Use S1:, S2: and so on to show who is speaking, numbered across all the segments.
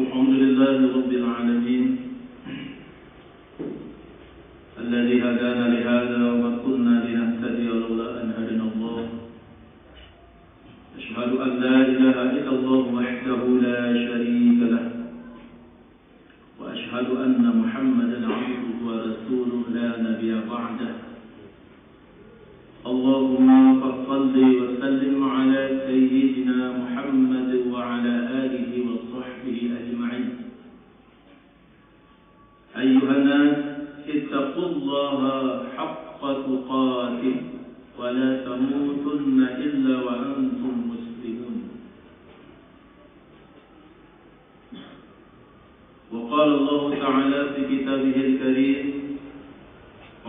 S1: الحمد لله رب العالمين الذي هدانا لهذا وما كنا لنهتدي لولا أن هدانا الله أشهد أن لا إله إلا الله وحده لا شريك له وأشهد أن محمدا عبده ورسوله لا نبي بعده اللهم صل وسلم على سيدنا محمد وعلى آله وصحبه أجمعين أيها الناس اتقوا الله حق تقاته ولا تموتن إلا وأنتم مسلمون وقال الله تعالى في كتابه الكريم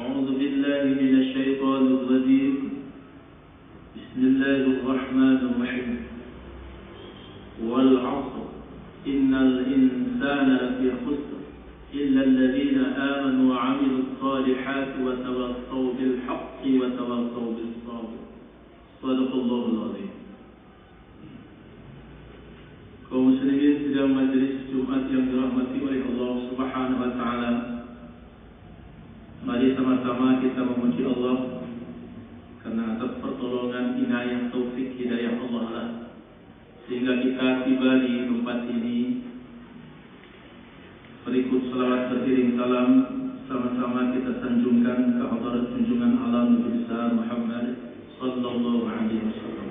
S1: أعوذ بالله من الشيطان الرجيم بسم الله الرحمن الرحيم والعصر إن الإنسان لفي خسر إلا الذين آمنوا وعملوا الصالحات وتواصوا بالحق وتواصوا بالصبر صدق الله العظيم. Kaum muslimin sidang majelis Jumat yang dirahmati oleh Allah Subhanahu wa taala. Mari sama-sama kita memuji Allah karena atas pertolongan, inayah, taufik, hidayah Allah lah sehingga kita tiba di tempat ini. Berikut salawat beriring salam sama-sama kita sanjungkan ke hadirat junjungan alam Nabi besar Muhammad sallallahu alaihi wasallam.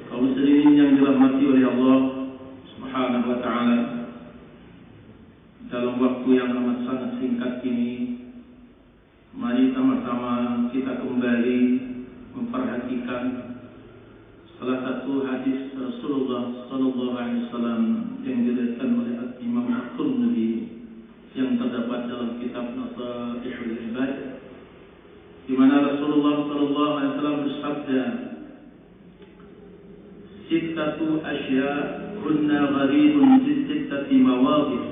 S1: Kaum muslimin yang dirahmati oleh Allah Subhanahu wa taala, dalam waktu yang amat sangat singkat ini, mari sama-sama kita kembali memperhatikan salah satu hadis Rasulullah sallallahu alaihi wasallam yang diriwayatkan oleh Imam At-Tirmidzi yang terdapat dalam kitab Nasaihul Ibad, di mana Rasulullah sallallahu alaihi wasallam bersabda, "Sittatu asya kunna gharibun fi sittati mawadih."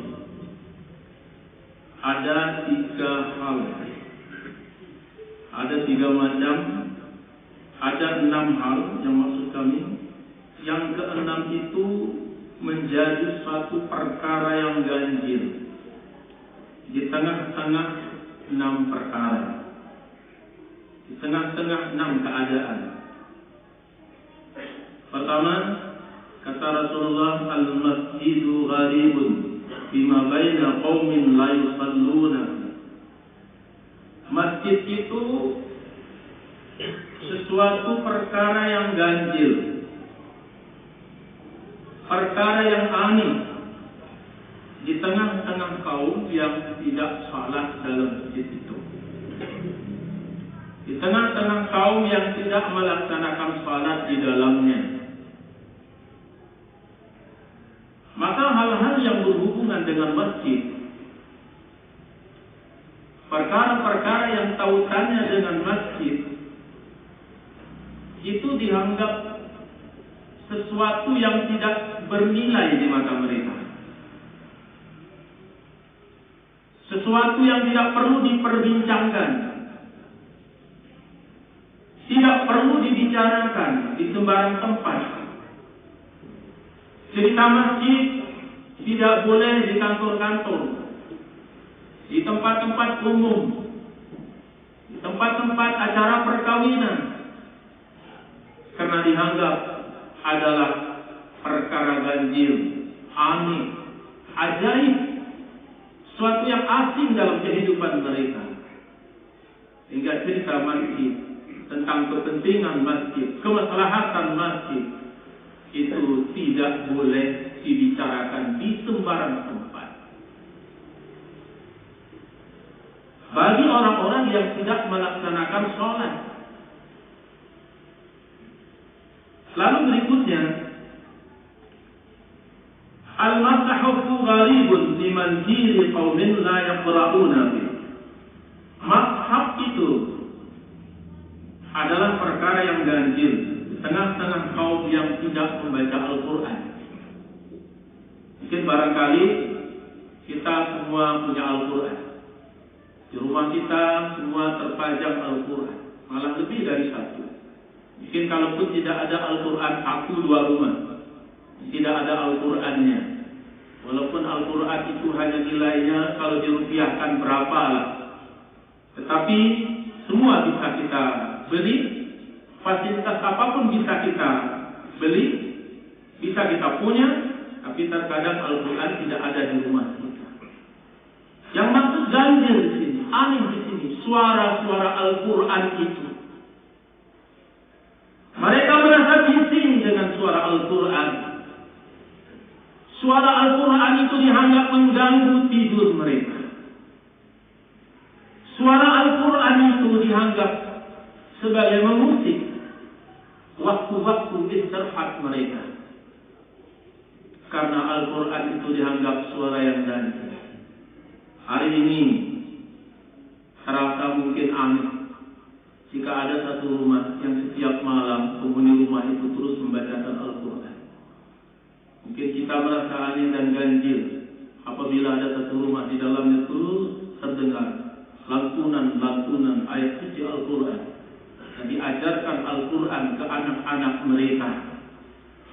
S1: Ada 3 hal, ada 3 macam, ada 6 hal yang maksud kami. Yang ke-6 itu menjadi suatu perkara yang ganjil di tengah-tengah 6 perkara, di tengah-tengah 6 keadaan. Pertama, kata Rasulullah, al-masjidu gharibun bima baina qaumin la yusalluna. Masjid itu sesuatu perkara yang ganjil, perkara yang aneh di tengah-tengah kaum yang tidak salat dalam masjid itu, di tengah-tengah kaum yang tidak melaksanakan salat di dalamnya. Maka hal-hal yang berhubungan dengan masjid, perkara-perkara yang tautannya dengan masjid, itu dianggap sesuatu yang tidak bernilai di mata mereka, sesuatu yang tidak perlu diperbincangkan, tidak perlu dibicarakan di sembarang tempat. Cerita masjid tidak boleh di kantor-kantor, di tempat-tempat umum, di tempat-tempat acara perkawinan, karena dianggap adalah perkara ganjil, aneh, ajaib, suatu yang asing dalam kehidupan mereka. Hingga cerita masjid, tentang kepentingan masjid, kemaslahatan masjid, itu tidak boleh dibicarakan di sembarang tempat. Bagi orang-orang yang tidak melaksanakan sholat. Lalu berikutnya, al-mashafu gharibun di manzili qaumin la yaqra'una bi. Mashaf itu adalah perkara yang ganjil di tengah-tengah kaum yang tidak membaca Al-Quran. Mungkin barangkali kita semua punya Al-Quran. Di rumah kita semua terpajang Al-Quran, malah lebih dari 1. Mungkin kalaupun tidak ada Al-Quran 1-2 rumah, tidak ada Al-Qurannya. Walaupun Al-Quran itu hanya nilainya kalau dirupiahkan berapa lah. Tetapi semua bisa kita beli, fasilitas apapun bisa kita beli, bisa kita punya, tapi terkadang Al-Quran tidak ada di rumah kita. Yang maksud ganjil di sini, aneh di sini, suara-suara Al-Quran itu. Mereka merasa bising dengan suara Al-Quran. Suara Al-Quran itu dianggap mengganggu tidur mereka. Suara Al-Quran itu dianggap sebagai mengusik waktu-waktu istirahat mereka. Karena Al-Quran itu dianggap suara yang ganjil. Hari ini terasa mungkin aneh jika ada satu rumah yang setiap malam penghuni rumah itu terus membacakan Al-Quran. Mungkin kita merasa aneh dan ganjil apabila ada satu rumah di dalamnya terus terdengar lantunan-lantunan ayat suci Al-Quran dan diajarkan Al-Quran ke anak-anak mereka.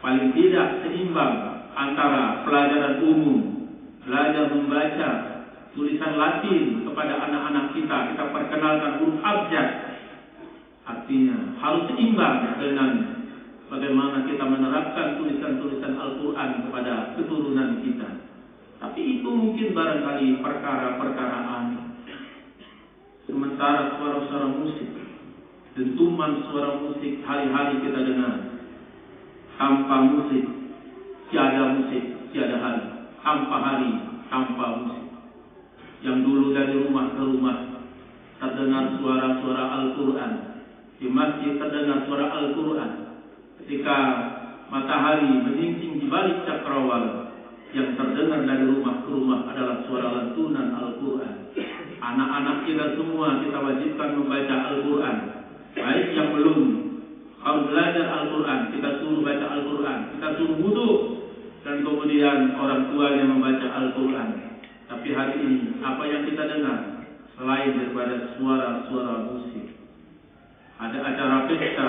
S1: Paling tidak seimbang antara pelajaran umum, belajar membaca tulisan Latin kepada anak-anak kita perkenalkan huruf abjad. Artinya harus seimbang dengan bagaimana kita menerapkan tulisan-tulisan Al-Quran kepada keturunan kita. Tapi itu mungkin barangkali perkara-perkara aneh. Sementara suara-suara musik, dentuman suara musik hari-hari kita dengar. Tanpa musik, tiada musik, tiada hari. Tanpa hari, tanpa musik. Yang dulu dari rumah ke rumah terdengar suara-suara Al-Quran. Di masjid terdengar suara Al-Quran. Ketika matahari menyingsing di balik cakrawala, yang terdengar dari rumah ke rumah adalah suara lantunan Al-Quran. Anak-anak kita semua kita wajibkan membaca Al-Quran. Baik yang belum harus belajar Al-Quran, kita suruh baca Al-Quran. Kita suruh wudu dan kemudian orang tuanya membaca Al-Quran. Tapi hari ini apa yang kita dengar selain daripada suara-suara musik? Ada acara pesta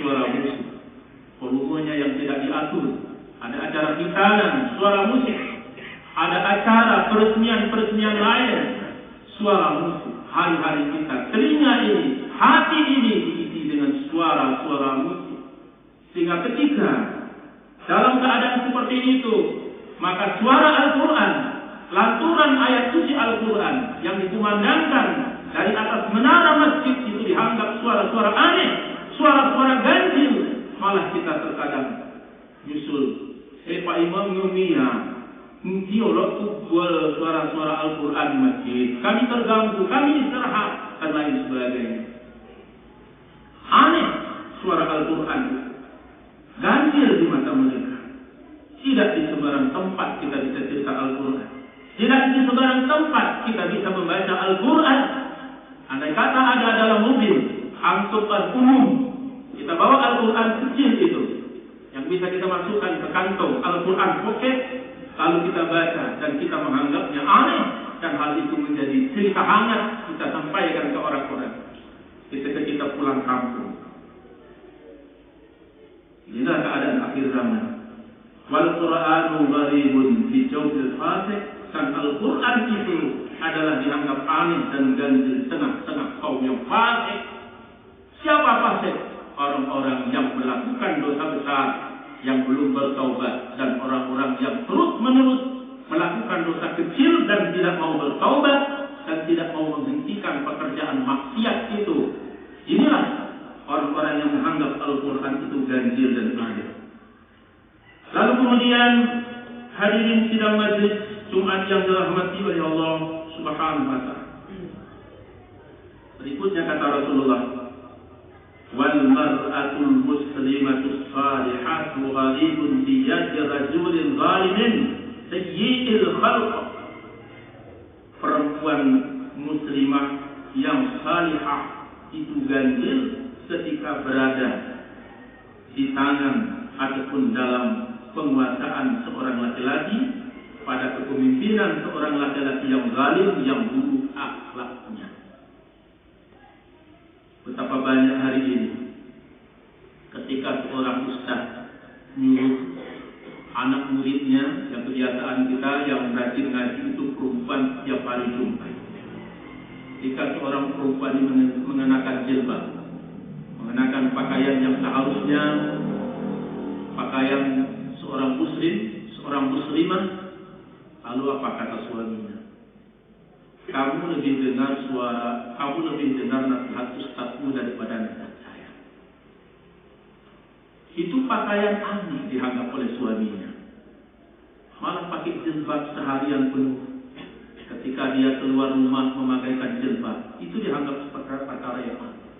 S1: suara musik, volumenya yang tidak diatur. Ada acara hitanan suara musik. Ada acara peresmian-peresmian lain suara musik. Hari-hari kita telinga ini, hati ini diisi dengan suara-suara musik. Sehingga ketika dalam keadaan seperti itu, maka suara Al-Quran, lantunan ayat suci Al-Quran yang dikumandangkan dari atas menara masjid itu dianggap suara-suara aneh, suara-suara ganjil. Malah kita terkadang nyusul, Pak Imam Ngumia, Ntiolok kubul suara-suara Al-Quran di masjid. Kami terganggu, kami istirahat, dan lain sebagainya. Aneh suara Al-Quran, ganjil di mata mereka. Tidak di sembarang tempat kita bisa cerita Al-Quran. Tidak di sembarang tempat kita bisa membaca Al-Quran. Andai kata ada dalam mobil angkutan umum, kita bawa Al-Quran kecil itu yang bisa kita masukkan ke kantong Al-Quran pocket, lalu kita baca dan kita menganggapnya aneh, dan hal itu menjadi cerita hangat kita sampaikan ke orang-orang ketika kita pulang kampung. Inilah keadaan akhir zaman. Wal Qur'anu gharibun fi jawfil fasik. Dan Al-Quran itu adalah dianggap aneh dan ganjil tengah-tengah kaum yang fasik. Siapa fasik? Orang-orang yang melakukan dosa besar, yang belum bertaubat, dan orang-orang yang terus-menerus melakukan dosa kecil dan tidak mau bertaubat dan tidak mau menghentikan pekerjaan maksiat itu. Inilah orang-orang yang menganggap Al-Quran itu ganjil dan aneh. Lalu kemudian hadirin sidang majlis Jumat yang dirahmati oleh Allah Subhanahu wa ta'ala. Berikutnya kata Rasulullah, wal mar'atul muslimatus salihatu ghalibun fi yadi rajulin zalimin sayyi'il khalq. Perempuan muslimah yang salihah itu ganjil ketika berada di tangan ataupun dalam penguasaan seorang laki-laki, pada kepemimpinan seorang laki-laki yang zalim, yang buruk akhlaknya. Betapa banyak hari ini ketika seorang ustaz nyuruh anak muridnya, yang kebiasaan kita yang rajin ngaji itu perempuan tiap hari Jumat. Jika seorang perempuan ini mengenakan jilbab, mengenakan pakaian yang seharusnya pakaian seorang muslim, seorang muslimah, lalu apa kata suaminya? Kamu lebih dengar suara, kamu lebih dengar nasihat ustazmu daripada nasihat saya. Itu pakaian aneh dianggap oleh suaminya. Malah pakai jilbab seharian penuh. Ketika dia keluar rumah memakaikan jilbab, itu dianggap perkara yang aneh.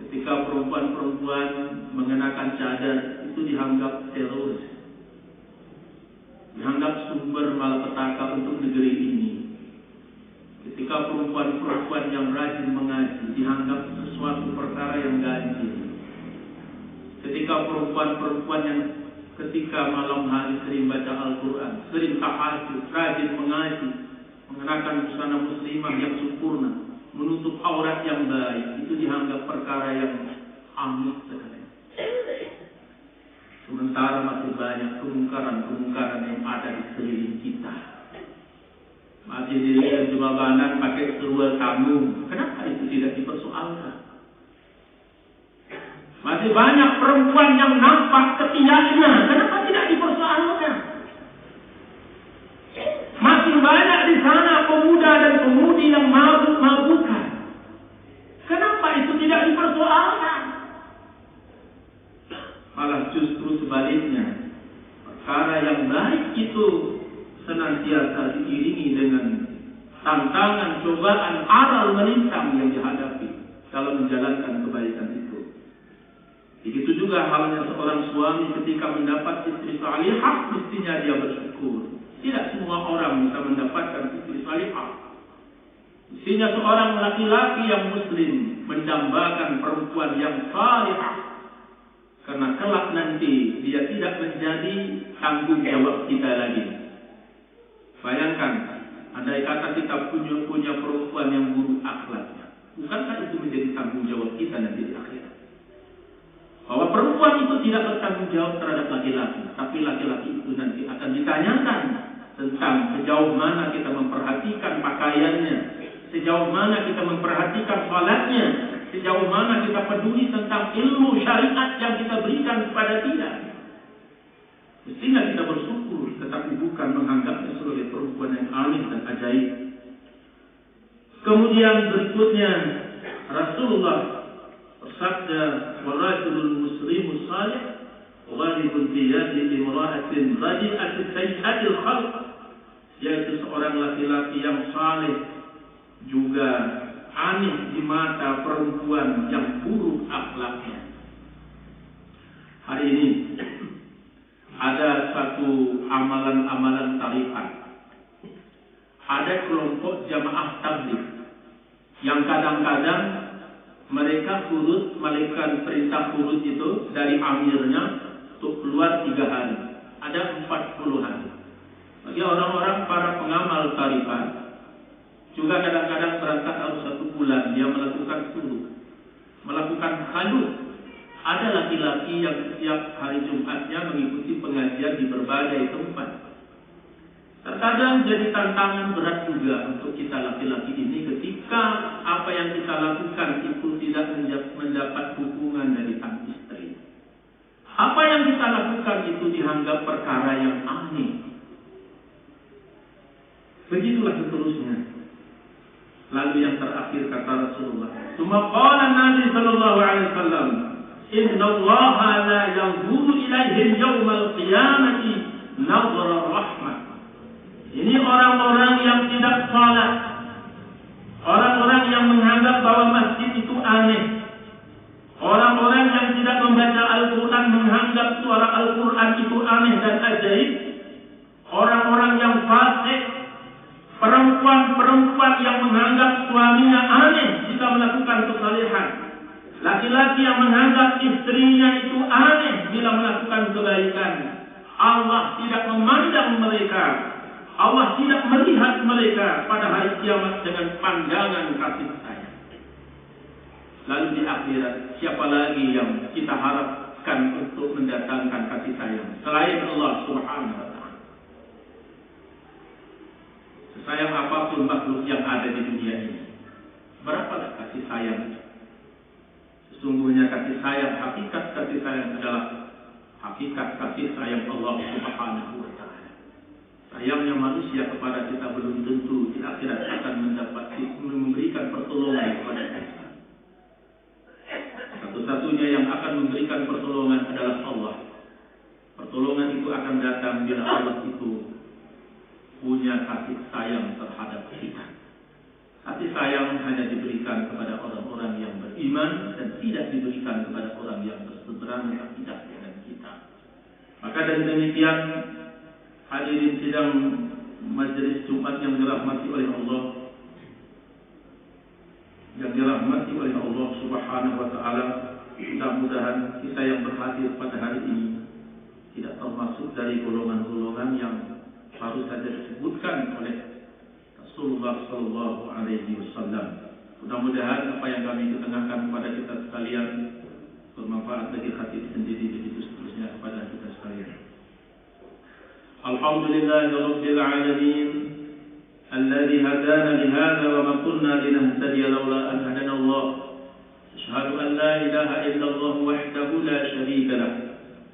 S1: Ketika perempuan-perempuan mengenakan cadar, itu dianggap teroris, dianggap sumber malapetaka untuk negeri ini. Ketika perempuan-perempuan yang rajin mengaji dianggap sesuatu perkara yang ganjil. Ketika perempuan-perempuan yang ketika malam hari sering baca Al-Quran, sering tahajud, rajin mengaji, mengenakan busana muslimah yang sempurna, menutup aurat yang baik, itu dianggap perkara yang aneh sekali. Sementara masih banyak kemungkaran-kemungkaran yang ada di sekeliling kita. Masih dilihat jemabanan pakai serual kamu, kenapa itu tidak dipersoalkan? Masih banyak perempuan yang nampak ketiaknya, kenapa tidak dipersoalkan? Masih banyak di sana pemuda dan pemudi yang mabuk-mabukan, kenapa itu tidak dipersoalkan? Malah justru sebaliknya, perkara yang baik itu senantiasa diiringi dengan tantangan, cobaan, aral melintang yang dihadapi dalam menjalankan kebaikan itu. Begitu juga halnya seorang suami ketika mendapat istri salihah, mestinya dia bersyukur. Tidak semua orang bisa mendapatkan istri salihah. Mestinya seorang laki-laki yang muslim mendambakan perempuan yang salihah, karena kelak nanti dia tidak menjadi tanggung jawab kita lagi. Bayangkan, andai kata kita punya perempuan yang buruk akhlaknya, bukankah itu menjadi tanggung jawab kita nanti di akhirat? Bahwa perempuan itu tidak bertanggung jawab terhadap laki-laki, tapi laki-laki itu nanti akan ditanyakan tentang sejauh mana kita memperhatikan pakaiannya, sejauh mana kita memperhatikan salatnya, sejauh mana kita peduli tentang ilmu syariat yang kita berikan kepada dia. Mestinya kita bersyukur, tetapi bukan menganggapnya sebagai perempuan yang aneh dan ajaib. Kemudian berikutnya Rasulullah bersabda, "Warajulul muslimus salih ghalibun fi yadi imra'atin radi'atin sayyi'atil khalq." Yaitu seorang laki-laki yang saleh juga aneh di mata perempuan yang buruk akhlaknya. Hari ini ada satu amalan-amalan tarikat. Ada kelompok jamaah tabligh yang kadang-kadang mereka kurus, melakukan perintah kurus itu dari amirnya untuk keluar 3 hari. Ada 40 hari. Bagi orang-orang para pengamal tarikat, juga kadang-kadang berangkat dalam 1 bulan dia melakukan suluk, melakukan khalus. Ada laki-laki yang setiap hari Jumatnya mengikuti pengajian di berbagai tempat. Terkadang jadi tantangan berat juga untuk kita laki-laki ini ketika apa yang kita lakukan itu tidak mendapat dukungan dari sang istri. Apa yang kita lakukan itu dianggap perkara yang aneh. Begitulah seterusnya. Lalu yang terakhir kata Rasulullah, "Tsumma qala Nabi sallallahu alaihi wasallam, Inna Allah la yanzuru ilaihim yawmal qiyamati nazara rahmah." Ini orang-orang yang tidak salat, orang-orang yang menganggap bahwa masjid itu aneh, orang-orang yang tidak membaca Al-Quran menganggap suara Al-Quran itu aneh dan ajaib, orang-orang yang fasik, perempuan-perempuan yang menganggap suaminya aneh jika melakukan kesalehan, laki-laki yang menganggap istrinya itu aneh bila melakukan kebaikan. Allah tidak memandang mereka, Allah tidak melihat mereka pada hari kiamat dengan pandangan kasih sayang. Lalu di akhirat, siapa lagi yang kita harapkan untuk mendatangkan kasih sayang selain Allah Subhanahu wa Ta'ala. Sesayang apapun makhluk yang ada di dunia ini, berapa kasih sayang? Sesungguhnya kasih sayang, hakikat kasih sayang adalah hakikat kasih sayang Allah Subhanahu wa Ta'ala. Sayangnya manusia kepada kita belum tentu di akhirat akan memberikan pertolongan kepada kita. Satu-satunya yang akan memberikan pertolongan adalah Allah. Pertolongan itu akan datang bila Allah itu punya kasih sayang terhadap kita. Kasih sayang hanya diberikan kepada orang-orang yang beriman dan tidak diberikan kepada orang yang berseberangan akidah dengan kita. Maka dari demikian, hadirin sidang majelis Jumat yang dirahmati oleh Allah, Subhanahu wa Ta'ala, mudah-mudahan kita yang berhadir pada hari ini tidak termasuk dari golongan-golongan yang baru saja disebutkan oleh Rasulullah Sallallahu Alaihi Wasallam. Mudah-mudahan apa yang kami ketengahkan kepada kita sekalian bermanfaat bagi hati sendiri, begitu seterusnya kepada kita sekalian. Alhamdulillahirabbil alamin, alladzi hadana li hadza wa ma kunna linahtadiya laula an hadana Allah. Asyhadu an la ilaha illallah wahdahu la syarika lah,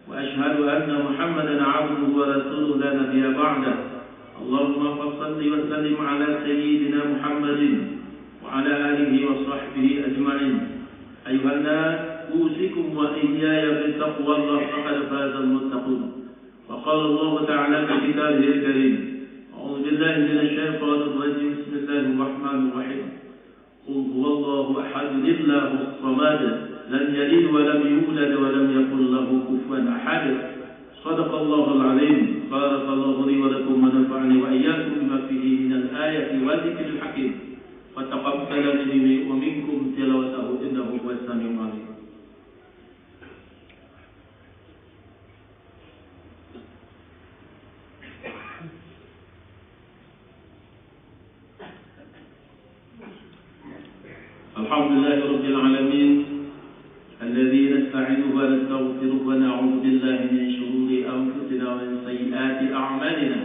S1: wa asyhadu anna Muhammadan 'abduhu wa rasuluhu la nabiyya ba'dahu. Allahumma shalli wa sallim ala sayyidina Muhammadin wa ala alihi wa sahbihi ajma'in. Ayuhan nas, usikum wa iyaya bi taqwallah faqad faza al-muttaqun. Wa qala Allah ta'ala fi kitabihi al-karim, a'udzu billahi minasy syaithanir rajim. Bismillahir rahmanir rahim. Qul huwallahu ahad, Allahus samad, lam yalid wa lam yulad wa lam yakul lahu kufuwan ahad. Sadaqallahul azim. Barakallahu li wa lakum wa nafa'ani wa iyyakum bima fihi minal ayati wa dzikril hakim. Wa taqabbal minni wa minkum tilawatahu innahu huwas samiul alim. Alhamdulillahirabbil alamin, alladzi nasta'inuhu wa nastaghfiruhu wa na'udzu billahi min shururi anfusina wa min sayyiati a'malina.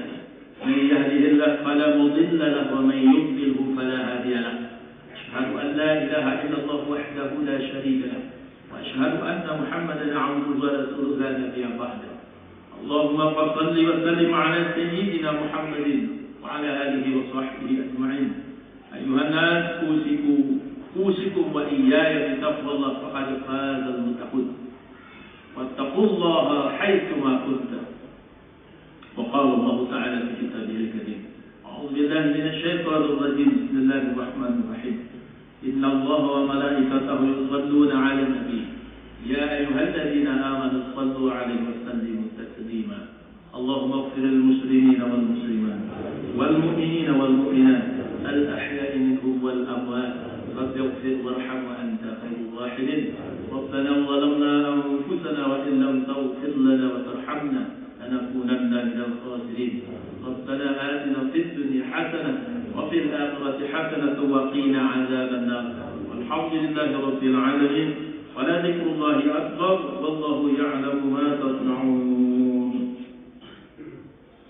S1: Man yahdihillahu fala mudilla lahu wa man yudlilhu fala hadiya lahu. Asyhadu an la ilaha illallah wahdahu la syarika lahu wa asyhadu anna Muhammadan 'abduhu wa rasuluhu la nabiyya ba'dahu. Allahumma shalli wa sallim 'ala sayyidina Muhammadin wa 'ala alihi wa sahbihi ajma'in. Ayuhan nas, أوصيكم وإياي بتقوى الله فقد فاز المتقون واتقوا الله حيثما كنتم. وقال الله تعالى في كتابه الكريم، أعوذ بالله من الشيطان الرجيم، بسم الله الرحمن الرحيم. إن الله وملائكته يصلون على النبي يا أيها الذين آمنوا صلوا عليه وسلموا تسليما. اللهم اغفر للمسلمين والمسلمات والمؤمنين والمؤمنات الأحياء منهم والأموات. رب اغفر وارحم وأنت خير الراحمين. ربنا ظلمنا أنفسنا وإن لم تغفر لنا وترحمنا لنكونن من الخاسرين. ربنا آتنا في الدنيا حسنة وفي الآخرة حسنة وقنا عذاب النار. والحمد لله رب العالمين، ولذكر الله أكبر والله يعلم ما تصنعون.